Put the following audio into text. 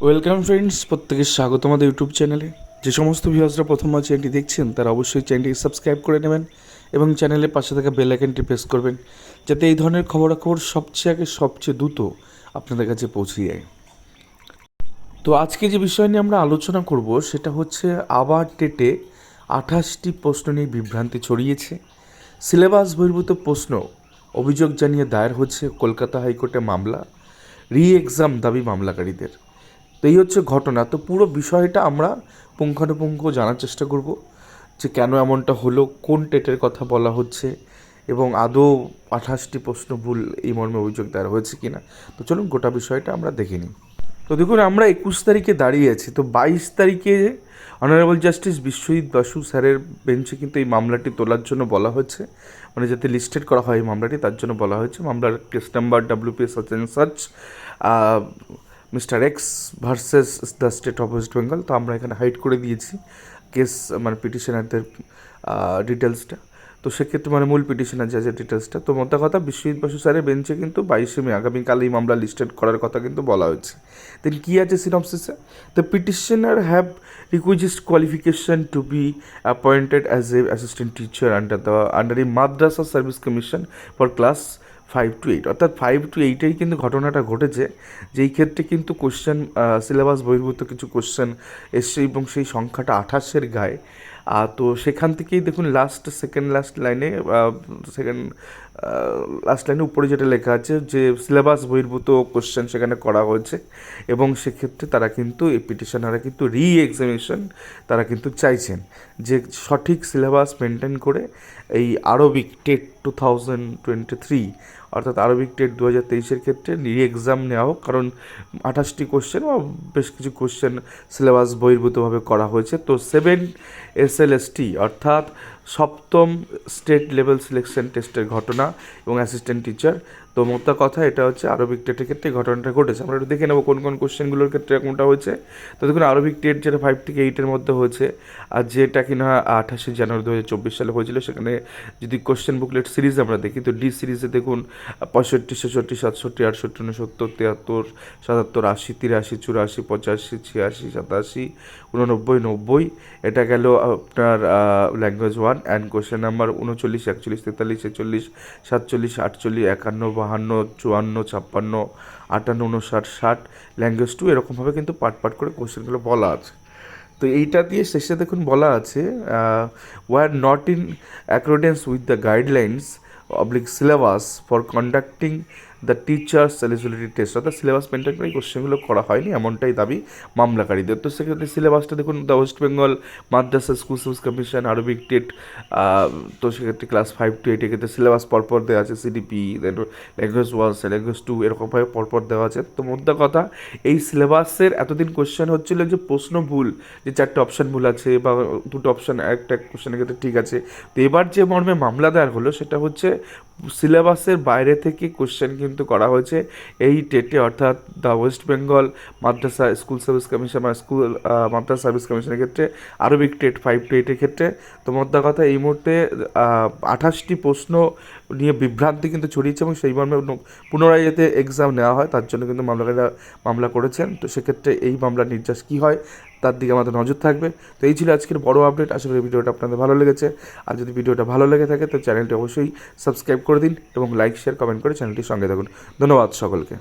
Welcome friends, প্রত্যেকে স্বাগত আমাদের ইউটিউব চ্যানেলে। যে সমস্ত ভিউয়ার্সরা প্রথমবার চ্যানেলটি দেখছেন তারা অবশ্যই চ্যানেলটি সাবস্ক্রাইব করে নেবেন এবং চ্যানেলের পাশে থাকা বেল আইকনটি প্রেস করবেন, যাতে এই ধরনের খবরাখবর সবচেয়ে দ্রুত আপনাদের কাছে পৌঁছে যায়। তো আজকে যে বিষয় নিয়ে আমরা আলোচনা করব সেটা হচ্ছে আবার টেটে 28টি প্রশ্ন নিয়ে বিভ্রান্তি ছড়িয়েছে। সিলেবাস বহির্ভূত প্রশ্ন অভিযোগ জানিয়ে দায়ের হচ্ছে কলকাতা হাইকোর্টে মামলা, এক্সাম দাবি মামলাকারীদের। তো এই হচ্ছে ঘটনা। তো পুরো বিষয়টা আমরা পুঙ্খানুপুঙ্খ জানার চেষ্টা করব যে কেন এমনটা হলো, কোন টেটের কথা বলা হচ্ছে এবং আদৌ 28টি প্রশ্ন ভুল এই মর্মে অভিযোগ দায়ের হয়েছে কিনা। তো চলুন গোটা বিষয়টা আমরা দেখে নিই। তো দেখুন, আমরা 21 তারিখে দাঁড়িয়ে আছি। তো 22 তারিখে অনারেবল জাস্টিস বিশ্বজিৎ বসু স্যারের বেঞ্চে কিন্তু এই মামলাটি তোলার জন্য বলা হয়েছে, মানে যাতে লিস্টেড করা হয় এই মামলাটি, তার জন্য বলা হয়েছে। মামলার case number WPS search mister x versus the state of West Bengal. তো আমরা এখানে হাইড করে দিয়েছি কেস, মানে পিটিশনারদের ডিটেলসটা। তো সেক্ষেত্রে মানে মূল পিটিশনার যা ডিটেলসটা। তো মোদ্দা কথা, বিশ্বজিৎ বসু স্যারের বেঞ্চে কিন্তু 22শে মে আগামীকাল এই মামলা লিস্টেড করার কথা কিন্তু বলা হয়েছে। দেন কী আছে সিনপসিসে? The petitioner have requisite qualification to be appointed as a assistant teacher under a Madrasa Service Commission for class 5 to 8, অর্থাৎ 5 to 8-এই কিন্তু ঘটনাটা ঘটেছে, যেই ক্ষেত্রে কিন্তু কোশ্চেন সিলেবাস বহির্ভূত কিছু কোশ্চেন এসছে এবং সেই সংখ্যাটা 28-এর গায়ে। তো সেখান থেকেই দেখুন সেকেন্ড লাস্ট লাইনে উপরে যেটা লেখা আছে যে সিলেবাস বহির্ভূত কোশ্চেন সেখানে করা হয়েছে এবং সেক্ষেত্রে তারা কিন্তু এই পিটিশনাররা কিন্তু এক্সামিনেশন তারা কিন্তু চাইছেন যে সঠিক সিলেবাস মেনটেন করে এই আরবিক টেট 2023, অর্থাৎ আরবিক টেট 2023-এর ক্ষেত্রে এক্সাম নেওয়া হোক, কারণ 28টি কোশ্চেন বা বেশ কিছু কোশ্চেন সিলেবাস বহির্ভূতভাবে করা হয়েছে। তো 7 SLST অর্থাৎ সপ্তম স্টেট লেভেল সিলেকশন টেস্টের ঘটনা এবং অ্যাসিস্ট্যান্ট টিচার। তো মোদ্দা কথা এটা হচ্ছে আরবিক টেটের ক্ষেত্রে ঘটনাটা ঘটেছে। আমরা একটু দেখে নেবো কোন কোন কোশ্চেনগুলোর ক্ষেত্রে এরকমটা হয়েছে। তো দেখুন, আরবিক টেট যেটা 5 থেকে 8-এর মধ্যে হয়েছে, আর যেটা কিনা 28শে জানুয়ারি 2024 সালে হয়েছিল, সেখানে যদি কোশ্চেন বুকলেট সিরিজ আমরা দেখি তো ডি সিরিজে দেখুন 65, 66, 67, 68, 69, 73, 77, 80, 83, 84, 85, 86, 87, 89, 90। এটা গেল আপনার language 1 and question number 39, 41, 43, 46, 47, 48, 51, 52, 54, 56, 58, 59, 60 language 2। এরকমভাবে কিন্তু পার্ট করে কোশ্চেনগুলো বলা আছে। তো এইটা দিয়ে শেষে দেখুন বলা আছে were not in accordance with the guidelines syllabus for conducting the teachers eligibility test, অর্থাৎ সিলেবাস মেনটেন করে এই কোশ্চেনগুলো করা হয়নি, এমনটাই দাবি মামলাকারীদের। তো সেক্ষেত্রে সিলেবাসটা দেখুন, the West Bengal Madrasa school service commission Arabic TET. তো সেক্ষেত্রে ক্লাস 5 to 8-এর ক্ষেত্রে সিলেবাস পরপর দেওয়া আছে, CDP, দেন ল্যাঙ্গুয়েজ 1, ল্যাঙ্গুয়েজ 2, এরকমভাবে পরপর দেওয়া আছে। তো মোদ্দা কথা, এই সিলেবাসের এতদিন কোশ্চেন হচ্ছিল যে প্রশ্ন ভুল, যে 4টে অপশান ভুল আছে বা 2টো অপশান একটা কোশ্চেনের ক্ষেত্রে ঠিক আছে। তো এবার যে মর্মে মামলা দায়ের হলো সেটা হচ্ছে সিলেবাসের বাইরে থেকে কোশ্চেন কিন্তু করা হয়েছে এই টেটে, অর্থাৎ the West Bengal Madrasa school service commission বা মাদ্রাসা সার্ভিস কমিশনের ক্ষেত্রে আরবিক টেট 5 to 8-এর ক্ষেত্রে। তো মোদ্দা কথা, এই মুহূর্তে 28টি প্রশ্ন নিয়ে বিভ্রান্তি কিন্তু ছড়িয়েছে এবং সেই মর্মে পুনরায় যাতে এক্সাম নেওয়া হয় তার জন্য কিন্তু মামলাকারীরা মামলা করেছেন। তো সেক্ষেত্রে এই মামলার নির্যাস কী হয় তার দিকে আমাদের নজর থাকবে। তো এই ছিল আজকের বড় আপডেট। আশা করি ভিডিওটা আপনাদের ভালো লেগেছে। আর যদি ভিডিওটা ভালো লেগে থাকে তো চ্যানেলটি অবশ্যই সাবস্ক্রাইব করে দিন এবং লাইক, শেয়ার, কমেন্ট করে চ্যানেলটির সঙ্গে থাকুন। ধন্যবাদ সকলকে।